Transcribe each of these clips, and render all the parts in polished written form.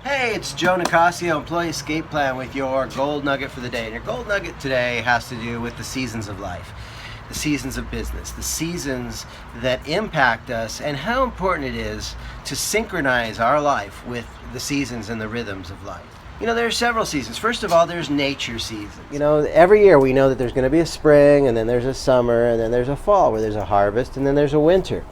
Hey, it's Joe Nicasio, Employee Escape Plan, with your gold nugget for the day. And your gold nugget today has to do with the seasons of life, the seasons of business, the seasons that impact us, and how important it is to synchronize our life with the seasons and the rhythms of life. You know, there are several seasons. First of all, there's nature seasons. You know, every year we know that there's going to be a spring, and then there's a summer, and then there's a fall where there's a harvest, and then there's a winter.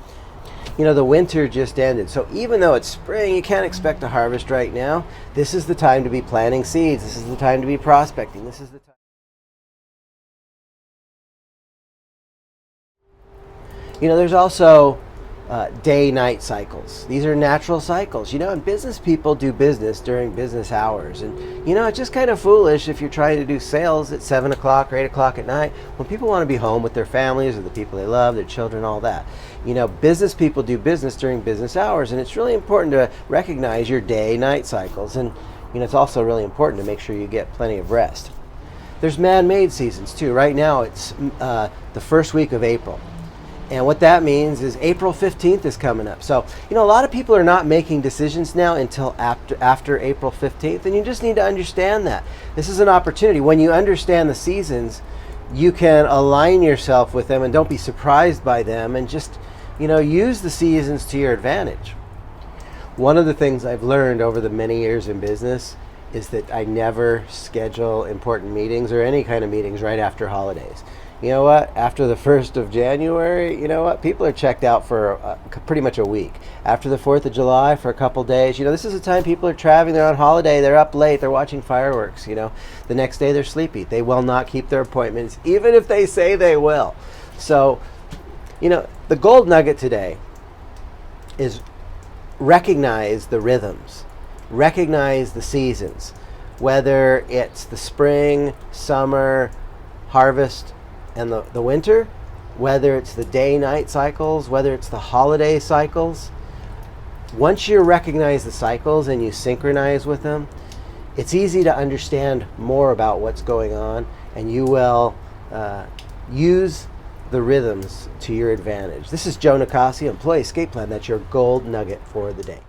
You know, the winter just ended. So even though it's spring, you can't expect a harvest right now. This is the time to be planting seeds. This is the time to be prospecting. This is the time. You know, there's also day-night cycles. These are natural cycles. You know, and business people do business during business hours. And, you know, it's just kind of foolish if you're trying to do sales at 7 o'clock or 8 o'clock at night when people want to be home with their families or the people they love, their children, all that. You know, business people do business during business hours, and it's really important to recognize your day-night cycles. And, you know, it's also really important to make sure you get plenty of rest. There's man-made seasons, too. Right now, it's the first week of April. And what that means is April 15th is coming up. So, you know, a lot of people are not making decisions now until after April 15th, and you just need to understand that. This is an opportunity. When you understand the seasons, you can align yourself with them and don't be surprised by them, and just, you know, use the seasons to your advantage. One of the things I've learned over the many years in business is that I never schedule important meetings or any kind of meetings right after holidays. You know what? After the 1st of January, you know what? People are checked out for pretty much a week. After the 4th of July, for a couple days. You know, this is the time people are traveling. They're on holiday. They're up late. They're watching fireworks. You know, the next day they're sleepy. They will not keep their appointments, even if they say they will. So, you know, the gold nugget today is recognize the rhythms, recognize the seasons, whether it's the spring, summer, harvest, and the winter, whether it's the day-night cycles, whether it's the holiday cycles. Once you recognize the cycles and you synchronize with them, it's easy to understand more about what's going on, and you will use the rhythms to your advantage. This is Joe Nicasio, Employee Escape Plan. That's your gold nugget for the day.